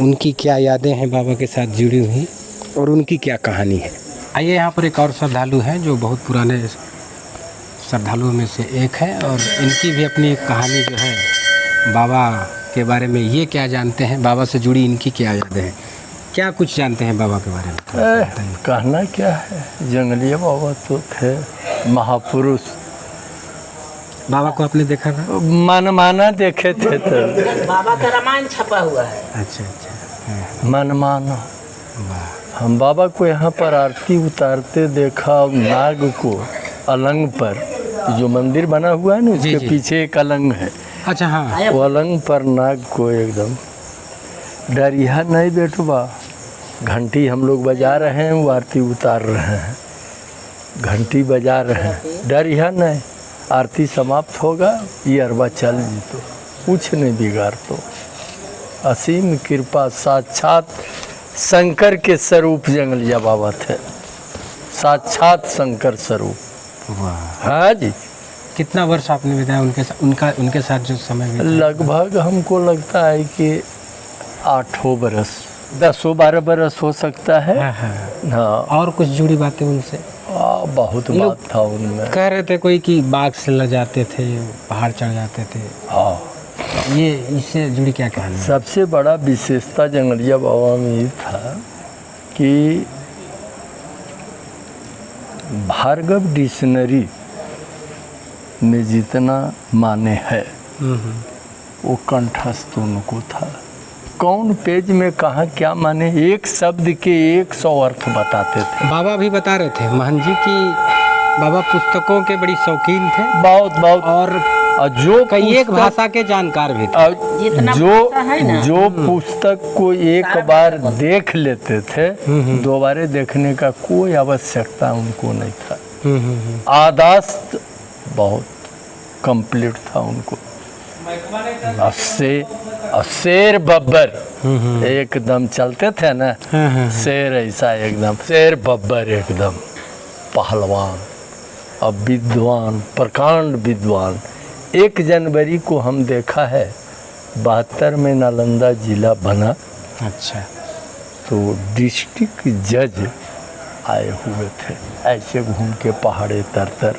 उनकी क्या यादें हैं बाबा के साथ जुड़ी हुई और उनकी क्या कहानी है। आइए, यहाँ पर एक और श्रद्धालु हैं जो बहुत पुराने श्रद्धालुओं में से एक है और इनकी भी अपनी एक कहानी जो है बाबा के बारे में। ये क्या जानते हैं बाबा से जुड़ी, इनकी क्या यादें हैं, क्या कुछ जानते हैं बाबा के बारे में? कहना क्या है, जंगलिया बाबा तो थे महापुरुष। बाबा को आपने देखा था? मनमाना देखे थे तो बाबा का रामायण छपा हुआ है। अच्छा अच्छा, मनमाना। हम बाबा को यहाँ पर आरती उतारते देखा। नाग को अलंग पर, जो मंदिर बना हुआ है ना उसके पीछे एक अलंग है। अच्छा, हाँ, वो अलंग पर नाग को एकदम डरिया नहीं बेटवा, घंटी हम लोग बजा रहे हैं, वो आरती उतार रहे हैं, घंटी बजा रहे हैं, डरिया नहीं, आरती समाप्त होगा, ये अरबा चल जी तो कुछ नहीं बिगाड़। तो असीम कृपा, साक्षात शंकर के स्वरूप जंगलिया बाबा थे, साक्षात शंकर स्वरूप। हाँ जी। कितना वर्ष आपने बिताया उनके साथ जो समय बिताया? लगभग हमको लगता है कि 8 बरस, 10-12 बरस हो सकता है। हाँ। और कुछ जुड़ी बातें उनसे? बहुत बात था उनमें। कह रहे थे कोई कि बाघ से लड़ जाते थे, पहाड़ चढ़ जाते थे। हाँ, ये इससे जुड़ी क्या कहानी? सबसे बड़ा विशेषता जंगलिया बाबा में ये था कि भार्गव डिक्शनरी में जितना माने है वो कंठस्थ उनको था। कौन पेज में कहाँ क्या माने, एक शब्द के 100 अर्थ बताते थे। बाबा भी बता रहे थे महन जी कि बाबा पुस्तकों के बड़ी शौकीन थे, बहुत और जो कई एक भाषा के जानकार भी थे। जो पुस्तक को एक बार देख लेते थे, दोबारा देखने का कोई आवश्यकता उनको नहीं था। आदास्त बहुत कंप्लीट था उनको। और शेर बब्बर एकदम चलते थे ना, शेर ऐसा एकदम, शेर बब्बर एकदम पहलवान और विद्वान, प्रकांड विद्वान। 1 जनवरी को हम देखा है 72 में नालंदा जिला बना। अच्छा। तो डिस्ट्रिक्ट जज आए हुए थे ऐसे घूम के पहाड़े तर।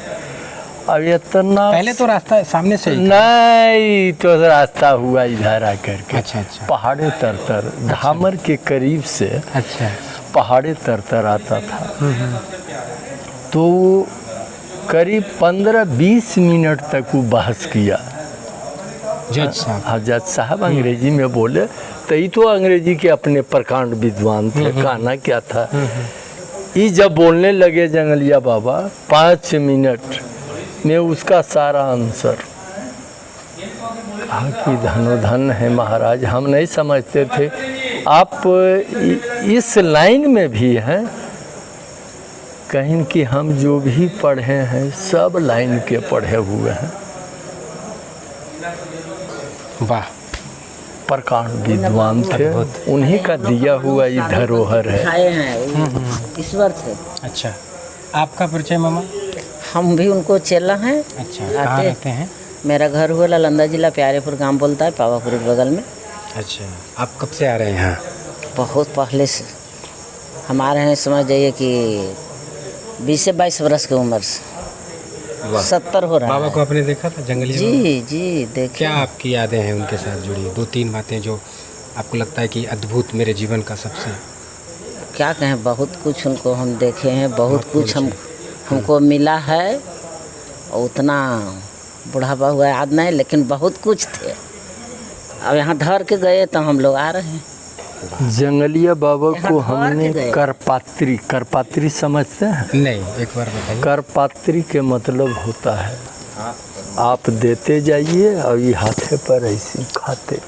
अब इतना पहले तो रास्ता सामने से ही था। नहीं, तो रास्ता हुआ इधर आकर के। अच्छा अच्छा। पहाड़े तर धामर के करीब से अच्छा। पहाड़े तर आता था। तो करीब 15-20 मिनट तक वो बहस किया। जज साहब। हाँ, जज साहब अंग्रेजी में बोले, तो ये तो अंग्रेजी के अपने प्रकांड विद्वान थे। कहना क्या था, ये जब बोलने लगे जंगलिया बाबा 5 मिनट में उसका सारा आंसर, कहा कि धनो धन है महाराज, हम नहीं समझते थे आप इस लाइन में भी हैं। कहीं कि हम जो भी पढ़े हैं सब लाइन के पढ़े हुए हैं। वाह। प्रकांड विद्वान थे, उन्हीं का दिया हुआ ये धरोहर है। आए हैं ईश्वर थे। अच्छा। आपका परिचय मामा? हम भी उनको चेला हैं। अच्छा। कहाँ रहते हैं? मेरा घर हुआ नालंदा जिला प्यारेपुर गांव बोलता है, पावापुर के बगल में। अच्छा। आप कब से आ रहे हैं यहाँ? बहुत पहले से हम आ रहे हैं, समझ जाइए कि 20 से 22 बरस की उम्र से। 70 हो रहा है। बाबा को आपने देखा था जंगली? जी देखे। क्या आपकी यादें हैं उनके साथ जुड़ी? 2-3 बातें जो आपको लगता है कि अद्भुत मेरे जीवन का सबसे। क्या कहें, बहुत कुछ उनको हम देखे हैं, बहुत कुछ हमको मिला है। और उतना बुढ़ापा हुआ याद नहीं, लेकिन बहुत कुछ थे। अब यहाँ धर के गए तो हम लोग आ रहे हैं। जंगलिया बाबा को यहाँ हमने गए। करपात्री समझते हैं? नहीं, एक बार बताइए। करपात्री के मतलब होता है आप देते जाइए और ये हाथे पर ऐसे खाते।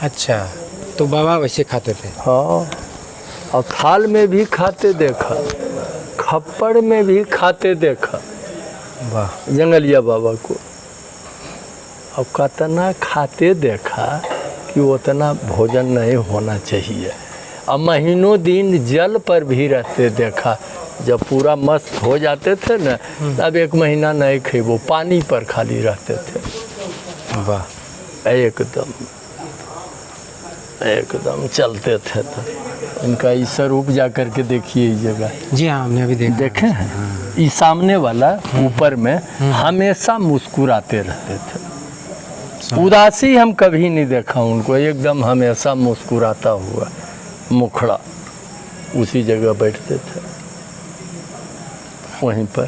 अच्छा, तो बाबा वैसे खाते थे? हाँ, और थाल में भी खाते देखा, खप्पड़ में भी खाते देखा। वाह। जंगलिया बाबा को और कतना खाते देखा कि उतना भोजन नहीं होना चाहिए। और महीनों दिन जल पर भी रहते देखा। जब पूरा मस्त हो जाते थे ना, तब 1 महीना नहीं खे, वो पानी पर खाली रहते थे। वाह। एकदम चलते थे। तो इनका ई स्वरूप जा कर के देखिए इस जगह। जी हाँ, हमने अभी देखा। देखे हैं? ये सामने वाला ऊपर में हमेशा मुस्कुराते रहते थे। उदासी हम कभी नहीं देखा उनको, एकदम हमेशा मुस्कुराता हुआ मुखड़ा। उसी जगह बैठते थे, वहीं पर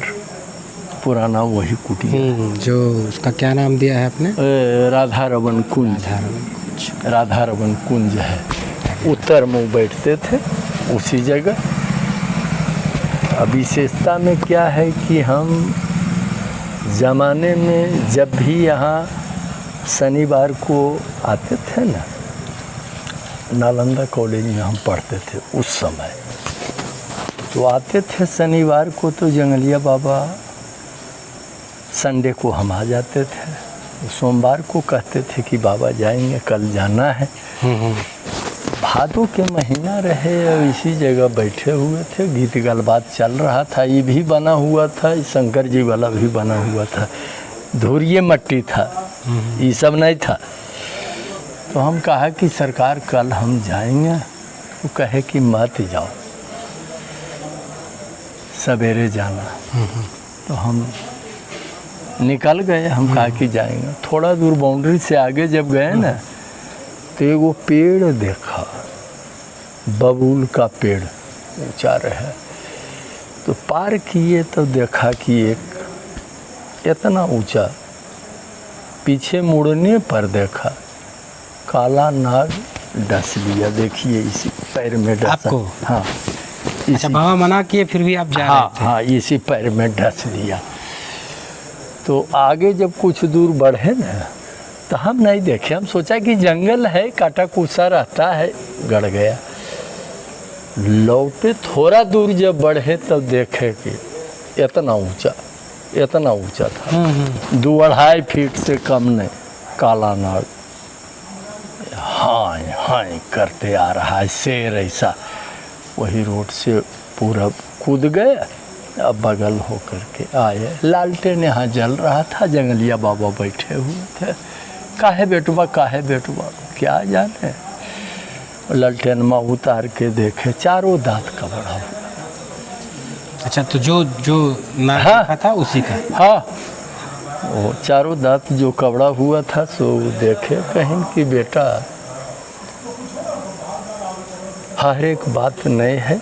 पुराना वही कुटिया। जो उसका क्या नाम दिया है आपने? राधा रमन कुंज। राधा रमन कुंज है, उत्तर मुँह बैठते थे उसी जगह। अब विशेषता में क्या है कि हम ज़माने में जब भी यहाँ शनिवार को आते थे ना, नालंदा कॉलेज में हम पढ़ते थे उस समय, तो आते थे शनिवार को, तो जंगलिया बाबा संडे को हम आ जाते थे। सोमवार को कहते थे कि बाबा जाएंगे, कल जाना है। भादों के महीना रहे और इसी जगह बैठे हुए थे, गीत गलबात चल रहा था। ये भी बना हुआ था, शंकर जी वाला भी बना हुआ था, धुरिये मट्टी था, ये सब नहीं था। तो हम कहा कि सरकार कल हम जाएंगे। वो कहे कि मत जाओ, सवेरे जाना। तो हम निकल गए। हम कहा कि जाएंगे। थोड़ा दूर बाउंड्री से आगे जब गए ना, तो एगो पेड़ देखा, बबूल का पेड़ ऊंचा रहे। तो पार किए तो देखा कि एक इतना ऊंचा, पीछे मुड़ने पर देखा काला नाग डस लिया। देखिए इसी पैर में डसा। आपको? हाँ। अच्छा, बाबा मना किए फिर भी आप जा हाँ रहे थे? हाँ, इसी पैर में डस लिया। तो आगे जब कुछ दूर बढ़े ना, तो हम नहीं देखे, हम सोचा कि जंगल है, काटा कुसा रहता है, गड़ गया। लौटे थोड़ा दूर जब बढ़े तब देखे कि इतना ऊंचा इतना ऊंचा था, 2-2.5 फीट से कम नहीं, काला नाग हाँ हाँ करते आ रहा है शेर ऐसा। वही रोड से पूरा कूद गए, अब बगल होकर के आए, लालटेन यहाँ जल रहा था, जंगलिया बाबा बैठे हुए थे। काहे बेटुआ क्या जाने, लालटेन में उतार के देखे चारों दांत का बड़ा हुआ। अच्छा, तो जो नाग हाँ। देखा था उसी का? हाँ, वो चारों दांत जो कबड़ा हुआ था सो देखे, कहीं कि बेटा हर एक बात नहीं है।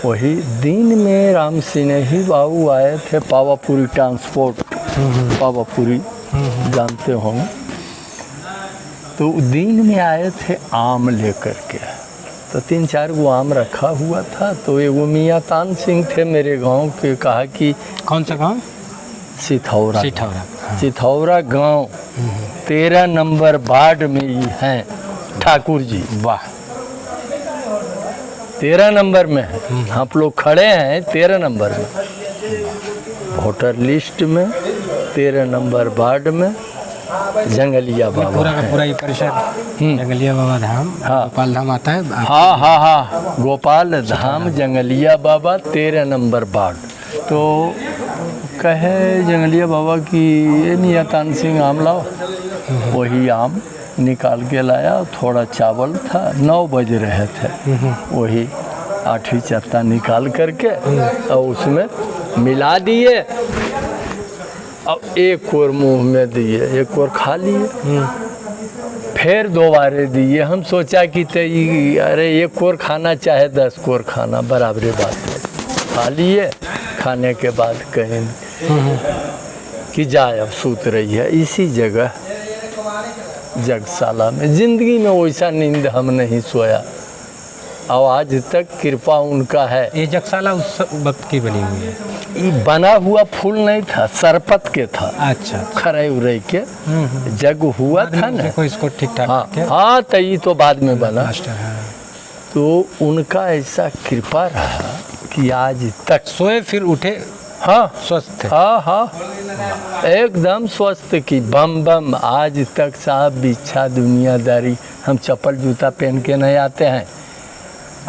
वही दिन में राम सिंह ही बाबू आए थे, पावापुरी ट्रांसपोर्ट, पावापुरी जानते होंगे, तो दिन में आए थे आम लेकर के। तो 3-4 गो आम रखा हुआ था, तो एगो मियाँ तान सिंह थे मेरे गांव के, कहा कि कौन सा गाँव? सिथौरा। हाँ। सिथौरा गांव 13 नंबर वार्ड में ही हैं ठाकुर जी। वाह, 13 नंबर में है, आप लोग खड़े हैं 13 नंबर में, वोटर लिस्ट में 13 नंबर वार्ड में जंगलिया बाबा पूरा का हैं। पूरा ये परिसर जंगलिया बाबा धाम, हाँ। गोपाल धाम आता है। हाँ, गोपाल धाम जंगलिया बाबा 13 नंबर वार्ड। तो कहे जंगलिया बाबा की ये मियाँ तान सिंह आम लाओ, वही आम निकाल के लाया। थोड़ा चावल था, 9 बज रहे थे, वही 8 चत्ता निकाल करके और उसमें मिला दिए, अब एक और मुंह में दिए, एक और खा लिए, फिर दोबारे दिए। हम सोचा कि तई अरे एक और खाना चाहे 10 और खाना बराबरी बात है, खा लिए। खाने के बाद कहें कि जाए अब सूत रही है इसी जगह जगशाला में। ज़िंदगी में वैसा नींद हम नहीं सोया, और आज तक कृपा उनका है। ये जगशाला उस वक्त की बनी हुई है? ये बना हुआ फूल नहीं था, सरपत के था। अच्छा, खराई उरई के जग हुआ था ना। देखो इसको ठीक ठाक हाँ करके। हाँ, तो ये तो बाद में बना। मास्टर, हाँ। तो उनका ऐसा कृपा रहा कि आज तक सोए फिर उठे, हाँ स्वस्थ थे। हाँ, एकदम स्वस्थ की बम बम। आज तक साहब बिच्छा दुनियादारी, हम चप्पल जूता पहन के नहीं आते हैं,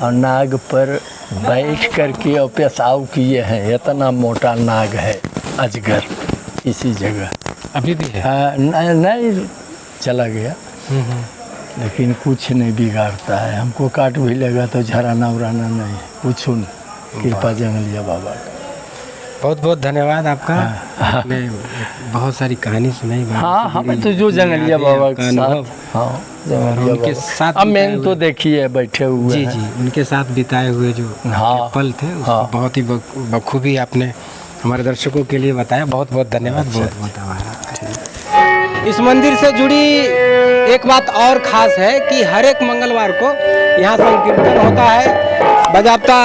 और नाग पर बैठ करके और पेशाब किए हैं। इतना मोटा नाग है अजगर इसी जगह, अभी भी है? हाँ, नहीं चला गया, लेकिन कुछ नहीं बिगाड़ता है। हमको काट भी लगा तो झराना उराना नहीं, कुछ नहीं, कृपा जंगलिया बाबा का। बहुत बहुत धन्यवाद आपका। आपने बहुत सारी कहानी सुनाई। हाँ, हमें तो जो जंगलिया बाबा के साथ, हाँ जंगलिया उनके बाबा साथ अब मैंने बिताए तो देखिए बैठे हुए जी हैं। जी, उनके साथ बिताए हुए जो हाँ, पल थे उसको हाँ। बहुत ही बखूबी आपने हमारे दर्शकों के लिए बताया। बहुत बहुत धन्यवाद। बहुत बहुत आभार। इस मंदिर से जुड़ी एक बात और ख़ास है कि हर एक मंगलवार को यहाँ संकीर्तन होता है, बजाता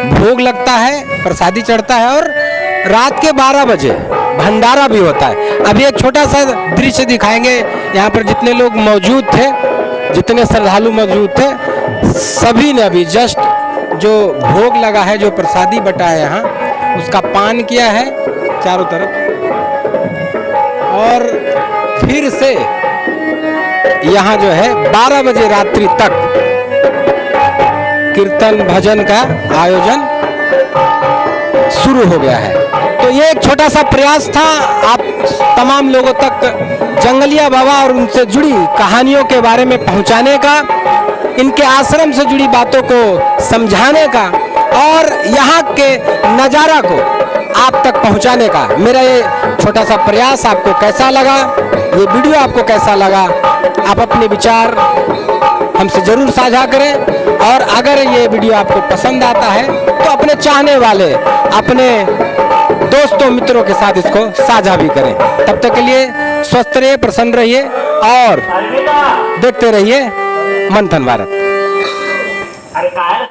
भोग लगता है, प्रसादी चढ़ता है, और रात के 12 बजे भंडारा भी होता है। अभी एक छोटा सा दृश्य दिखाएंगे। यहाँ पर जितने लोग मौजूद थे, जितने श्रद्धालु मौजूद थे, सभी ने अभी जस्ट जो भोग लगा है, जो प्रसादी बटा है यहाँ, उसका पान किया है चारों तरफ, और फिर से यहाँ जो है 12 बजे रात्रि तक कीर्तन भजन का आयोजन शुरू हो गया है। तो ये एक छोटा सा प्रयास था आप तमाम लोगों तक जंगलिया बाबा और उनसे जुड़ी कहानियों के बारे में पहुंचाने का, इनके आश्रम से जुड़ी बातों को समझाने का, और यहाँ के नज़ारा को आप तक पहुंचाने का। मेरा ये छोटा सा प्रयास आपको कैसा लगा, ये वीडियो आपको कैसा लगा, आप अपने विचार हमसे ज़रूर साझा करें। और अगर ये वीडियो आपको पसंद आता है तो अपने चाहने वाले, अपने दोस्तों मित्रों के साथ इसको साझा भी करें। तब तक के लिए स्वस्थ रहिए, प्रसन्न रहिए, और देखते रहिए मंथन भारत।